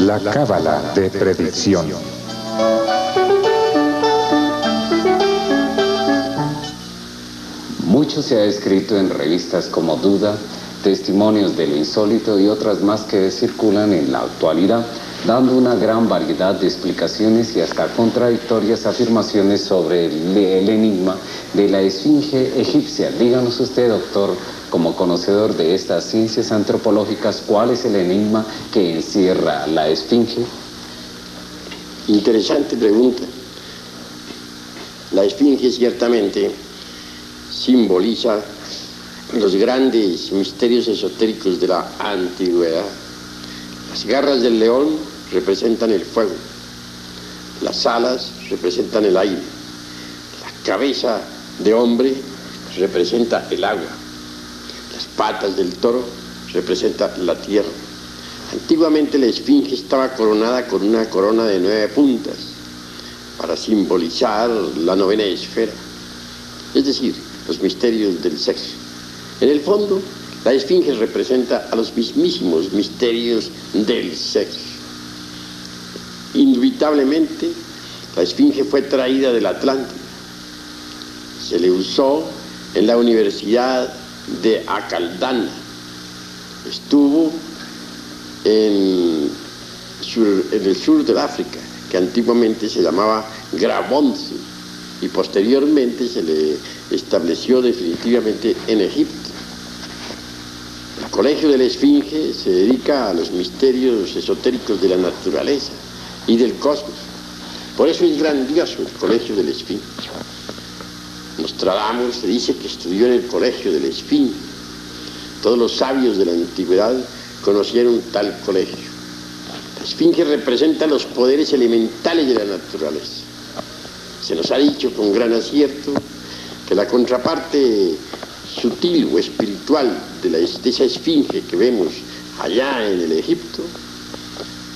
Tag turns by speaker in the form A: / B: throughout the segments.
A: La cábala de predicción.
B: Mucho se ha escrito en revistas como Duda, Testimonios de lo Insólito y otras más que circulan en la actualidad, dando una gran variedad de explicaciones y hasta contradictorias afirmaciones sobre el enigma de la esfinge egipcia. Díganos usted, doctor, como conocedor de estas ciencias antropológicas, ¿cuál es el enigma que encierra la esfinge?
C: Interesante pregunta. La esfinge ciertamente simboliza los grandes misterios esotéricos de la antigüedad. Las garras del león representan el fuego, las alas representan el aire, la cabeza de hombre representa el agua, las patas del toro representan la tierra. Antiguamente la esfinge estaba coronada con una corona de 9 puntas para simbolizar la novena esfera, es decir, los misterios del sexo. En el fondo, la esfinge representa a los mismísimos misterios del sexo. Indubitablemente, la esfinge fue traída del Atlántico. Se le usó en la Universidad de Acaldana. Estuvo en el sur del África, que antiguamente se llamaba Grabonce, y posteriormente se le estableció definitivamente en Egipto. El Colegio de la Esfinge se dedica a los misterios esotéricos de la naturaleza y del cosmos. Por eso es grandioso el Colegio de la Esfinge. Nostradamus se dice que estudió en el Colegio de la Esfinge. Todos los sabios de la antigüedad conocieron tal colegio. La Esfinge representa los poderes elementales de la naturaleza. Se nos ha dicho con gran acierto que la contraparte sutil o espiritual de esa esfinge que vemos allá en el Egipto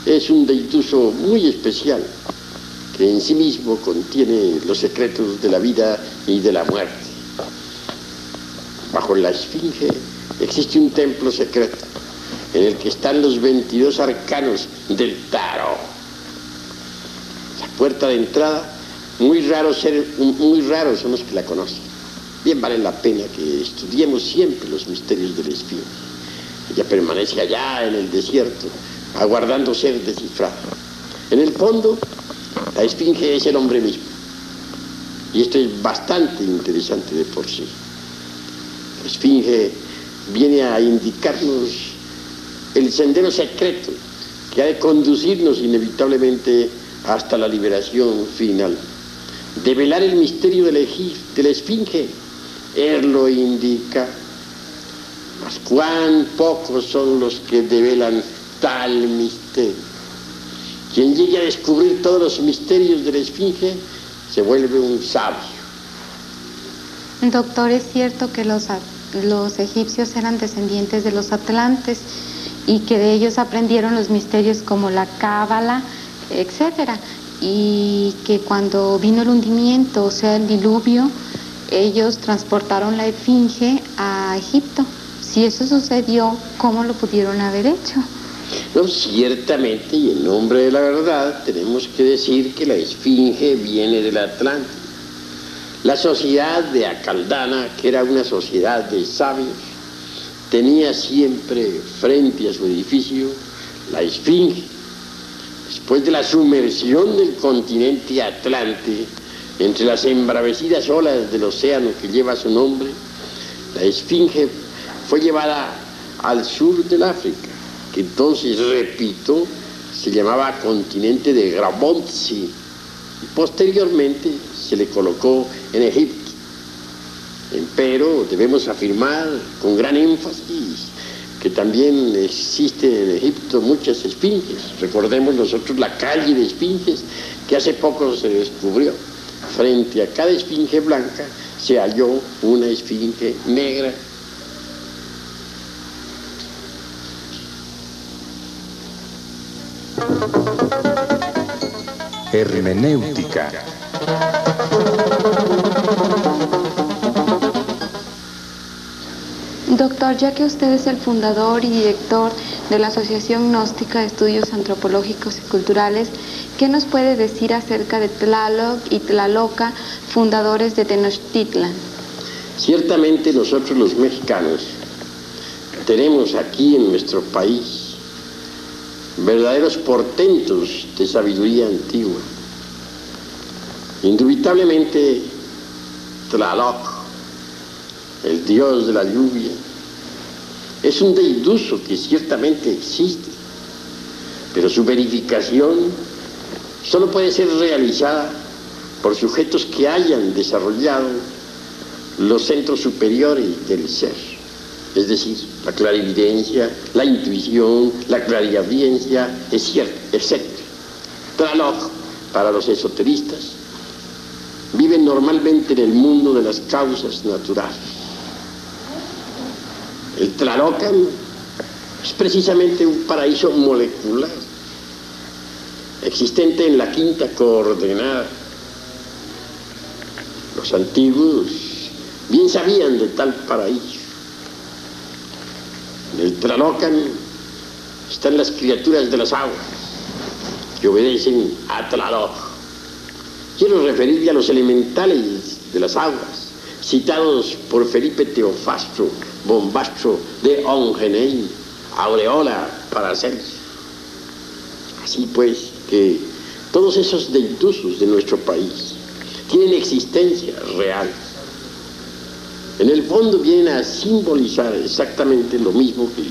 C: es un deituso muy especial que en sí mismo contiene los secretos de la vida y de la muerte. Bajo la esfinge existe un templo secreto en el que están los 22 arcanos del tarot. La puerta de entrada, muy raros son los que la conocen. Bien vale la pena que estudiemos siempre los misterios de la esfinge. Ella permanece allá en el desierto, aguardando ser descifrada. En el fondo, la esfinge es el hombre mismo. Y esto es bastante interesante de por sí. La esfinge viene a indicarnos el sendero secreto que ha de conducirnos inevitablemente hasta la liberación final. Develar el misterio de la esfinge, él lo indica. Mas cuán pocos son los que develan tal misterio. Quien llegue a descubrir todos los misterios de la esfinge se vuelve un sabio.
D: Doctor, es cierto que los egipcios eran descendientes de los atlantes y que de ellos aprendieron los misterios como la cábala, etcétera, y que cuando vino el hundimiento, o sea, el diluvio, ellos transportaron la esfinge a Egipto. Si eso sucedió, ¿cómo lo pudieron haber hecho?
C: No, ciertamente, y en nombre de la verdad, tenemos que decir que la esfinge viene del Atlántico. La sociedad de Acaldana, que era una sociedad de sabios, tenía siempre frente a su edificio la esfinge. Después de la sumersión del continente Atlante, entre las embravecidas olas del océano que lleva su nombre, la esfinge fue llevada al sur del África, que entonces, repito, se llamaba continente de Grabonce, y posteriormente se le colocó en Egipto. Empero debemos afirmar con gran énfasis que también existen en Egipto muchas esfinges. Recordemos nosotros la calle de esfinges que hace poco se descubrió. Frente a cada esfinge blanca se halló una esfinge negra.
A: Hermenéutica.
D: Doctor, ya que usted es el fundador y director de la Asociación Gnóstica de Estudios Antropológicos y Culturales, ¿qué nos puede decir acerca de Tlaloc y Tlaloca, fundadores de Tenochtitlan?
C: Ciertamente nosotros los mexicanos tenemos aquí en nuestro país verdaderos portentos de sabiduría antigua. Indubitablemente Tlaloc, el dios de la lluvia, es un deiduso que ciertamente existe, pero su verificación solo puede ser realizada por sujetos que hayan desarrollado los centros superiores del ser, es decir, la clarividencia, la intuición, la clariaudiencia, etc. Tlaloc, para los esoteristas, vive normalmente en el mundo de las causas naturales. El Tlalocan es precisamente un paraíso molecular, existente en la quinta coordenada. Los antiguos bien sabían de tal paraíso. En el Tlalocan están las criaturas de las aguas, que obedecen a Tlaloc. Quiero referirme a los elementales de las aguas, citados por Felipe Teofastro, Bombastro de Ongenay, Aureola, Paracelso. Así pues, que todos esos deidusos de nuestro país tienen existencia real. En el fondo vienen a simbolizar exactamente lo mismo que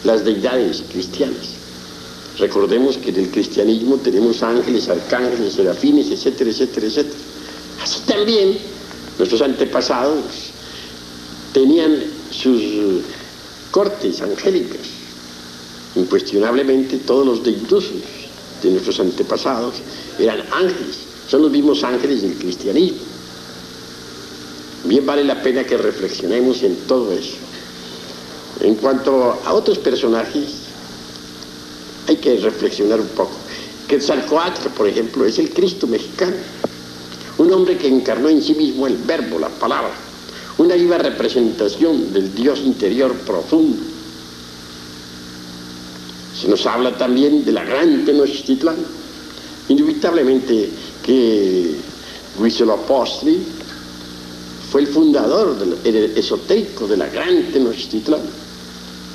C: las deidades cristianas. Recordemos que en el cristianismo tenemos ángeles, arcángeles, serafines, etcétera, etcétera, etcétera. Así también nuestros antepasados tenían sus cortes angélicas. Incuestionablemente todos los deidusos de nuestros antepasados eran ángeles, son los mismos ángeles del cristianismo. Bien vale la pena que reflexionemos en todo eso. En cuanto a otros personajes, hay que reflexionar un poco. Quetzalcóatl, por ejemplo, es el Cristo mexicano, un hombre que encarnó en sí mismo el verbo, la palabra, una viva representación del Dios interior profundo. Se nos habla también de la gran Tenochtitlán. Indubitablemente que Huitzilopochtli fue el fundador el esotérico de la gran Tenochtitlán.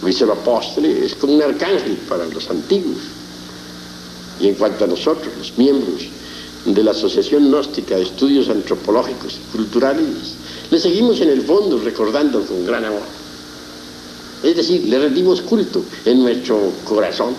C: Huitzilopochtli es como un arcángel para los antiguos. Y en cuanto a nosotros, los miembros de la Asociación Gnóstica de Estudios Antropológicos y Culturales, le seguimos en el fondo recordando con gran amor. Es decir, le rendimos culto en nuestro corazón.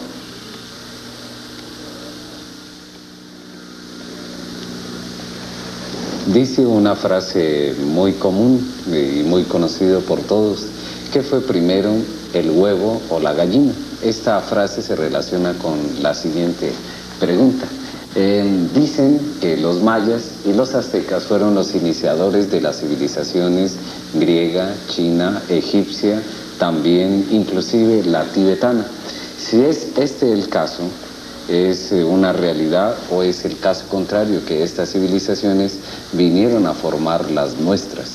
B: Dice una frase muy común y muy conocida por todos: ¿qué fue primero, el huevo o la gallina? Esta frase se relaciona con la siguiente pregunta. Dicen que los mayas y los aztecas fueron los iniciadores de las civilizaciones griega, china, egipcia, también inclusive la tibetana. Si es este el caso, ¿es una realidad o es el caso contrario, que estas civilizaciones vinieron a formar las nuestras?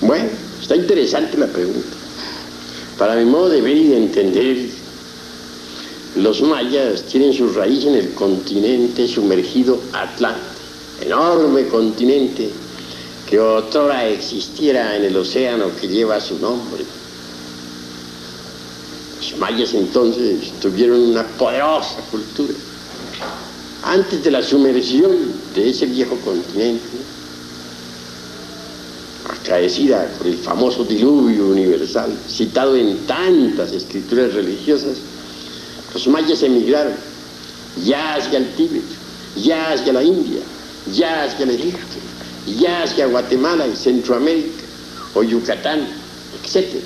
C: Bueno, está interesante la pregunta. Para mi modo de ver y de entender, los mayas tienen su raíz en el continente sumergido Atlante, enorme continente que otrora existiera en el océano que lleva su nombre. Los mayas entonces tuvieron una poderosa cultura. Antes de la sumersión de ese viejo continente, acaecida por el famoso diluvio universal, citado en tantas escrituras religiosas, los mayas emigraron ya hacia el Tíbet, ya hacia la India, ya hacia el Egipto, ya hacia Guatemala y Centroamérica, o Yucatán, etc.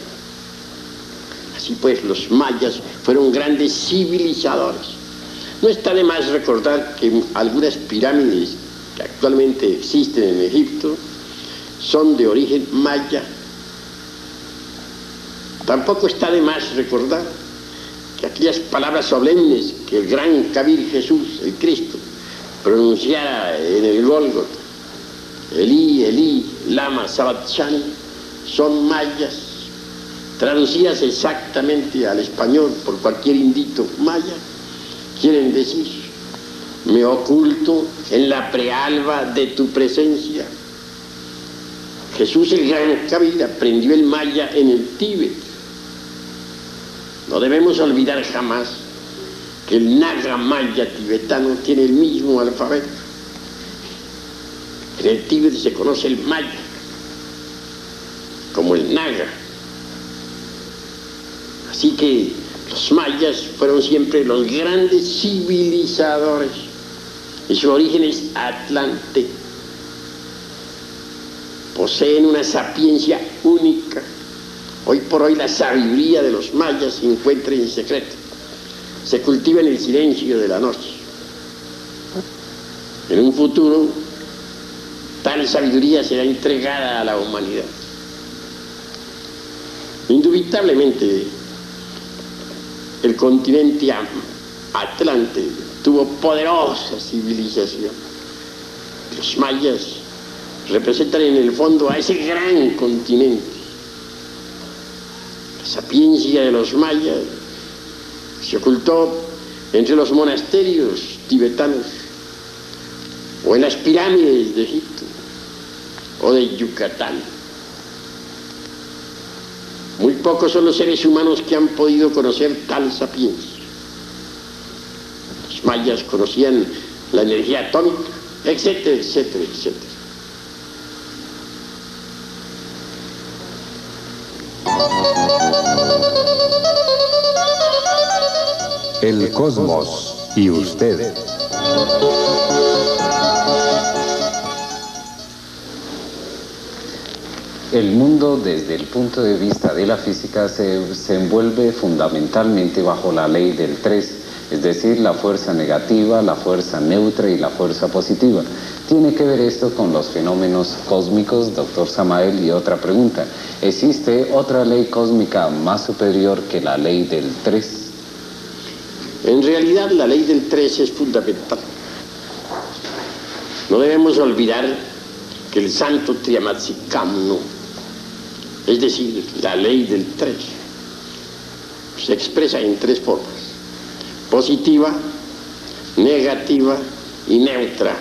C: Así pues, los mayas fueron grandes civilizadores. No está de más recordar que algunas pirámides que actualmente existen en Egipto son de origen maya. Tampoco está de más recordar que aquellas palabras solemnes que el gran Kabir Jesús, el Cristo, pronunciara en el Gólgota, Elí, Elí, lama sabachthani, son mayas. traducidas exactamente al español por cualquier indito maya, quieren decir: me oculto en la prealba de tu presencia. Jesús el Gran Kabir aprendió el maya en el Tíbet. No debemos olvidar jamás que el Naga maya tibetano tiene el mismo alfabeto. En el Tíbet se conoce el maya como el Naga. Así que los mayas fueron siempre los grandes civilizadores y su origen es Atlante. Poseen una sapiencia única. Hoy por hoy la sabiduría de los mayas se encuentra en secreto. Se cultiva en el silencio de la noche. En un futuro, tal sabiduría será entregada a la humanidad. Indubitablemente, el continente Atlante tuvo poderosa civilización. Los mayas representan en el fondo a ese gran continente. La sapiencia de los mayas se ocultó entre los monasterios tibetanos o en las pirámides de Egipto o de Yucatán. Muy pocos son los seres humanos que han podido conocer tal sapiencia. Los mayas conocían la energía atómica, etcétera, etcétera, etcétera.
A: El cosmos y usted.
B: El mundo, desde el punto de vista de la física, se envuelve fundamentalmente bajo la ley del 3, es decir, la fuerza negativa, la fuerza neutra y la fuerza positiva. ¿Tiene que ver esto con los fenómenos cósmicos, doctor Samael? Y otra pregunta, ¿existe otra ley cósmica más superior que la ley del 3?
C: En realidad la ley del 3 es fundamental. No debemos olvidar que el santo Triamatzikamno, es decir, la ley del 3, se expresa en 3 formas: positiva, negativa y neutra.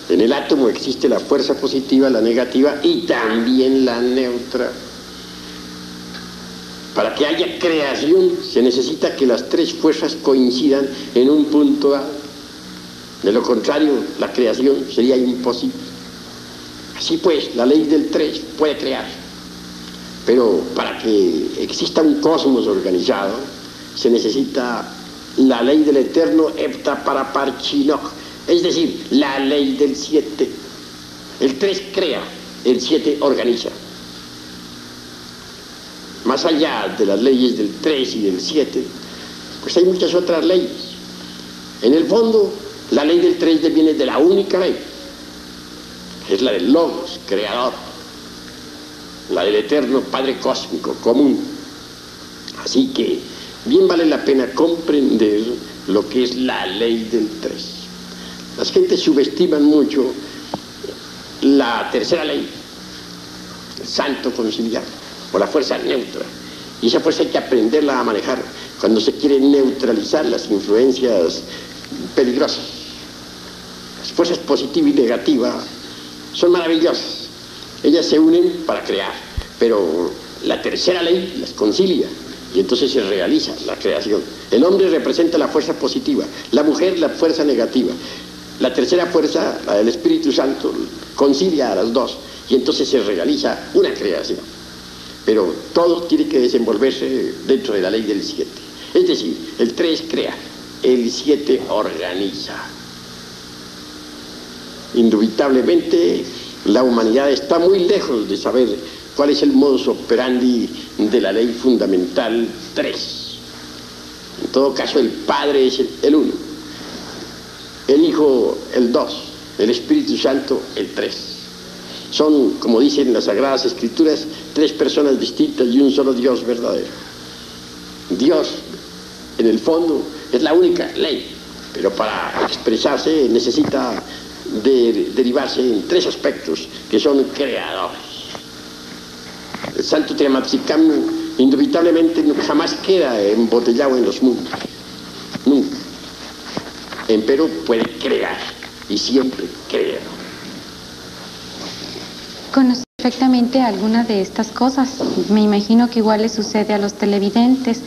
C: En el átomo existe la fuerza positiva, la negativa y también la neutra. Para que haya creación se necesita que las 3 fuerzas coincidan en un punto A. De lo contrario, la creación sería imposible. Así pues, la ley del 3 puede crear. Pero para que exista un cosmos organizado, se necesita la ley del eterno Hepta Paraparchinok, es decir, la ley del 7. El 3 crea, el 7 organiza. Más allá de las leyes del 3 y del 7, pues hay muchas otras leyes. En el fondo, la ley del 3 deviene de la única ley, que es la del Logos, creador, la del eterno Padre Cósmico, común. Así que bien vale la pena comprender lo que es la ley del 3. Las gentes subestiman mucho la tercera ley, el santo conciliar, o la fuerza neutra. Y esa fuerza hay que aprenderla a manejar cuando se quieren neutralizar las influencias peligrosas. Las fuerzas positiva y negativa son maravillosas. Ellas se unen para crear, pero la tercera ley las concilia y entonces se realiza la creación. El hombre representa la fuerza positiva, la mujer la fuerza negativa. La tercera fuerza, la del Espíritu Santo, concilia a las dos y entonces se realiza una creación. Pero todo tiene que desenvolverse dentro de la ley del 7. Es decir, el 3 crea, el 7 organiza. Indubitablemente, la humanidad está muy lejos de saber cuál es el modus operandi de la ley fundamental 3. En todo caso, el Padre es el 1, el Hijo el 2, el Espíritu Santo el 3. Son, como dicen las Sagradas Escrituras, 3 personas distintas y un solo Dios verdadero. Dios, en el fondo, es la única ley, pero para expresarse necesita derivarse en 3 aspectos que son creadores. El santo Triamatzicán indubitablemente jamás queda embotellado en los mundos. Nunca. Empero puede crear y siempre crea.
D: Conoce perfectamente alguna de estas cosas. Me imagino que igual le sucede a los televidentes.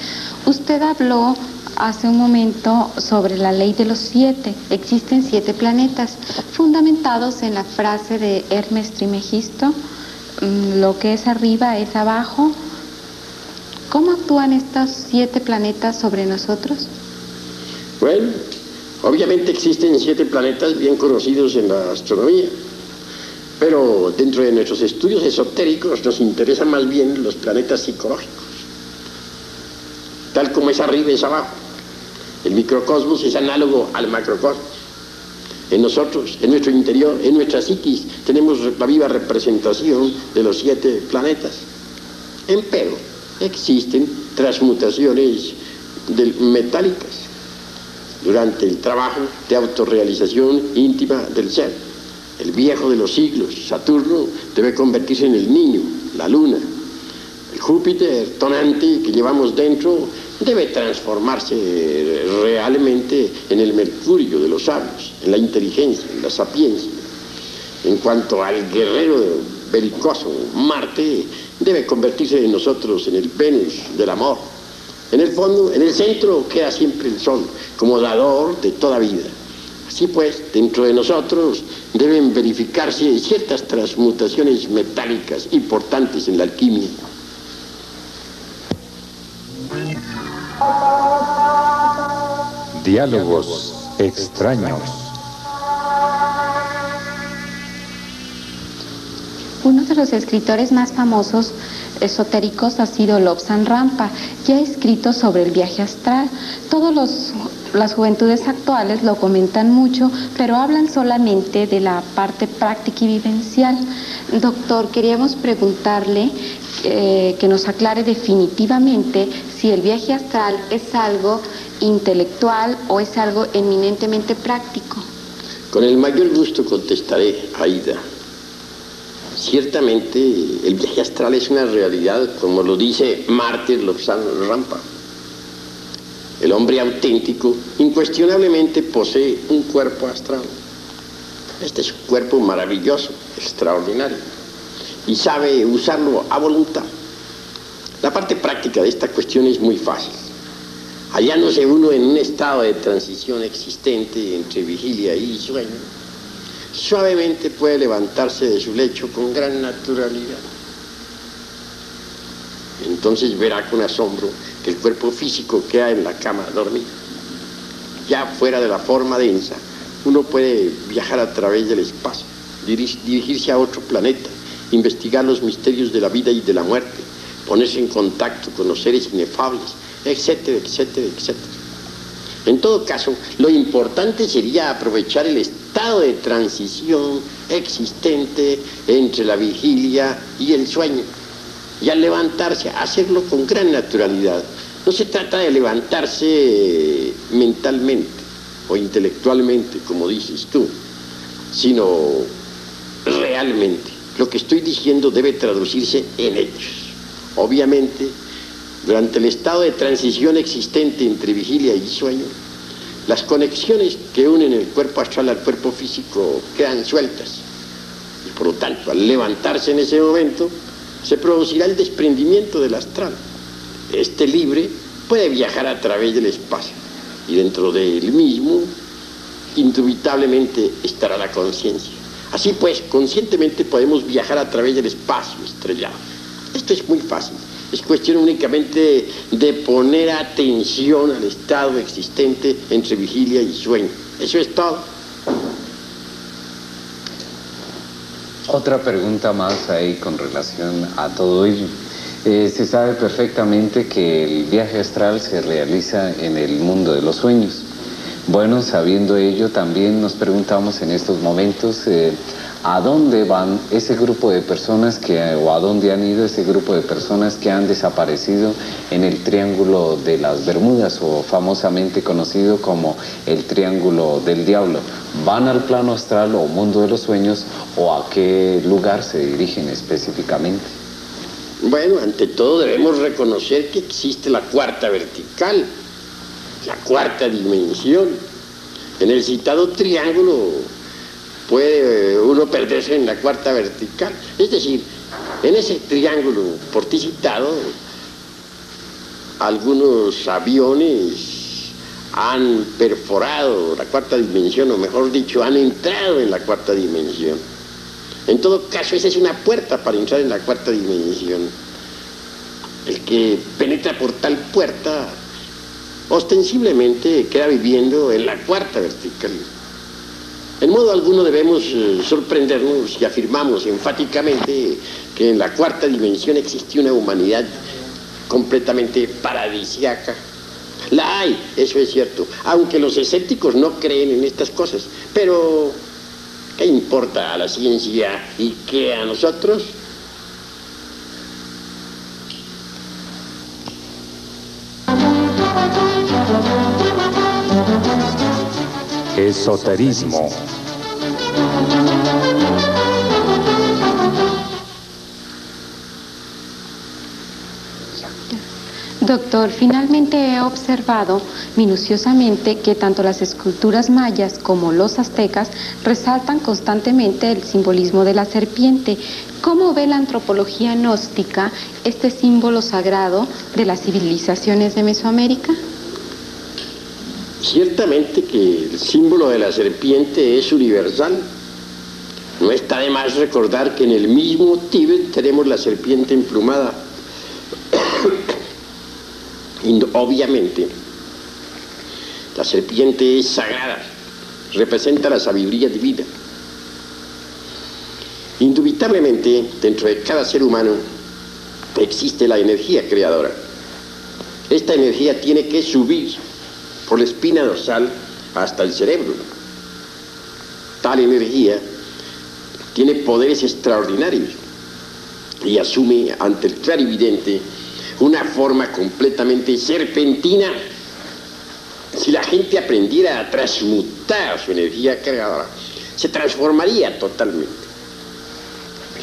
D: Usted habló hace un momento sobre la ley de los 7. Existen 7 planetas, fundamentados en la frase de Hermes Trismegisto: lo que es arriba es abajo. ¿Cómo actúan estos 7 planetas sobre nosotros?
C: Bueno, obviamente existen 7 planetas bien conocidos en la astronomía, pero dentro de nuestros estudios esotéricos nos interesan más bien los planetas psicológicos. Tal como es arriba es abajo. El microcosmos es análogo al macrocosmos. En nosotros, en nuestro interior, en nuestra psiquis, tenemos la viva representación de los 7 planetas. Empero, existen transmutaciones metálicas durante el trabajo de autorrealización íntima del ser. El viejo de los siglos, Saturno, debe convertirse en el niño, la luna. El Júpiter tonante que llevamos dentro debe transformarse realmente en el Mercurio de los sabios, en la inteligencia, en la sapiencia. En cuanto al guerrero belicoso, Marte debe convertirse en nosotros en el Venus del amor. En el fondo, en el centro, queda siempre el Sol, como dador de toda vida. Así pues, dentro de nosotros deben verificarse ciertas transmutaciones metálicas importantes en la alquimia.
A: Diálogos extraños.
D: Uno de los escritores más famosos esotéricos ha sido Lobsang Rampa, que ha escrito sobre el viaje astral. Las juventudes actuales lo comentan mucho, pero hablan solamente de la parte práctica y vivencial. Doctor, queríamos preguntarle que nos aclare definitivamente si el viaje astral es algo intelectual o es algo eminentemente práctico.
C: Con el mayor gusto contestaré, Aida. Ciertamente el viaje astral es una realidad, como lo dice Martin Lobsang Rampa. El hombre auténtico incuestionablemente posee un cuerpo astral. Este es un cuerpo maravilloso, extraordinario, y sabe usarlo a voluntad. La parte práctica de esta cuestión es muy fácil. Hallándose uno en un estado de transición existente entre vigilia y sueño, suavemente puede levantarse de su lecho con gran naturalidad. Entonces verá con asombro que el cuerpo físico queda en la cama dormido. Ya fuera de la forma densa, uno puede viajar a través del espacio, dirigirse a otro planeta, investigar los misterios de la vida y de la muerte, ponerse en contacto con los seres inefables, etcétera, etcétera, etcétera. En todo caso, lo importante sería aprovechar el estado de transición existente entre la vigilia y el sueño. Y al levantarse, hacerlo con gran naturalidad. No se trata de levantarse mentalmente o intelectualmente, como dices tú, sino realmente. Lo que estoy diciendo debe traducirse en hechos. Obviamente, durante el estado de transición existente entre vigilia y sueño, las conexiones que unen el cuerpo astral al cuerpo físico quedan sueltas. Y por lo tanto, al levantarse en ese momento, se producirá el desprendimiento del astral. Este libre puede viajar a través del espacio y dentro de él mismo, indubitablemente, estará la conciencia. Así pues, conscientemente podemos viajar a través del espacio estrellado. Esto es muy fácil. Es cuestión únicamente de poner atención al estado existente entre vigilia y sueño. Eso es todo.
B: Otra pregunta más ahí con relación a todo ello. Se sabe perfectamente que el viaje astral se realiza en el mundo de los sueños. Bueno, sabiendo ello, también nos preguntamos en estos momentos ¿a dónde van ese grupo de personas o a dónde han ido ese grupo de personas que han desaparecido en el Triángulo de las Bermudas, o famosamente conocido como el Triángulo del Diablo? ¿Van al plano astral o mundo de los sueños, o a qué lugar se dirigen específicamente?
C: Bueno, ante todo debemos reconocer que existe la cuarta vertical, la cuarta dimensión. En el citado triángulo puede uno perderse en la cuarta vertical. Es decir, en ese triángulo por ti citado, algunos aviones han perforado la cuarta dimensión, o mejor dicho, han entrado en la cuarta dimensión. En todo caso, esa es una puerta para entrar en la cuarta dimensión. El que penetra por tal puerta, ostensiblemente queda viviendo en la cuarta vertical. En modo alguno debemos sorprendernos si afirmamos enfáticamente que en la cuarta dimensión existe una humanidad completamente paradisíaca. La hay, eso es cierto, aunque los escépticos no creen en estas cosas. Pero, ¿qué importa a la ciencia y qué a nosotros?
A: Esoterismo.
D: Doctor, finalmente he observado minuciosamente que tanto las esculturas mayas como los aztecas resaltan constantemente el simbolismo de la serpiente. ¿Cómo ve la antropología gnóstica este símbolo sagrado de las civilizaciones de Mesoamérica?
C: Ciertamente que el símbolo de la serpiente es universal. No está de más recordar que en el mismo Tíbet tenemos la serpiente emplumada. Y obviamente, la serpiente es sagrada, representa la sabiduría divina. Indubitablemente, dentro de cada ser humano existe la energía creadora. Esta energía tiene que subir por la espina dorsal hasta el cerebro. Tal energía tiene poderes extraordinarios y asume ante el clarividente una forma completamente serpentina. Si la gente aprendiera a transmutar su energía creadora, se transformaría totalmente.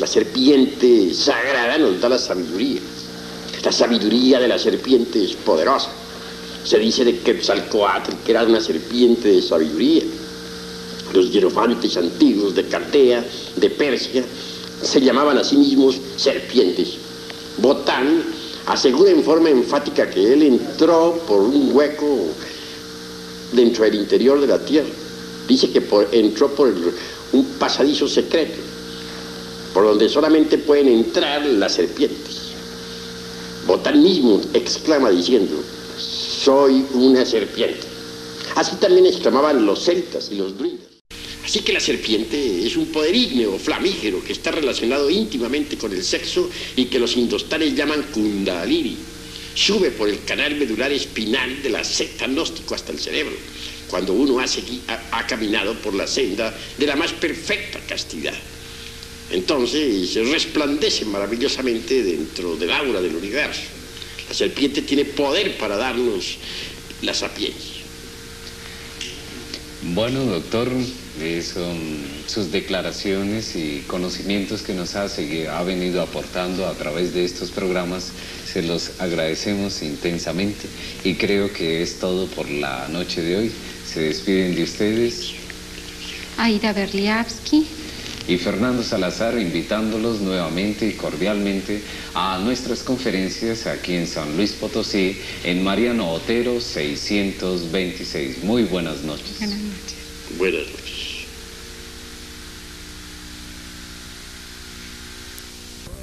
C: La serpiente sagrada nos da la sabiduría. La sabiduría de la serpiente es poderosa. Se dice de Quetzalcóatl que era una serpiente de sabiduría. Los hierofantes antiguos de Caldea, de Persia, se llamaban a sí mismos serpientes. Botán asegura en forma enfática que él entró por un hueco dentro del interior de la tierra. Dice que entró por un pasadizo secreto, por donde solamente pueden entrar las serpientes. Botán mismo exclama diciendo: soy una serpiente. Así también exclamaban los celtas y los druidas. Así que la serpiente es un poder ígneo, flamígero, que está relacionado íntimamente con el sexo y que los indostanes llaman kundalini. Sube por el canal medular espinal de la secta gnóstico hasta el cerebro, cuando uno ha caminado por la senda de la más perfecta castidad. Entonces resplandece maravillosamente dentro del aura del universo. La serpiente tiene poder para darnos la sapiencia.
B: Bueno, doctor, son sus declaraciones y conocimientos que nos ha venido aportando a través de estos programas. Se los agradecemos intensamente y creo que es todo por la noche de hoy. Se despiden de ustedes
D: Aida Berliavsky
B: y Fernando Salazar, invitándolos nuevamente y cordialmente a nuestras conferencias aquí en San Luis Potosí, en Mariano Otero 626. Muy buenas noches.
D: Buenas noches.
C: Buenas noches.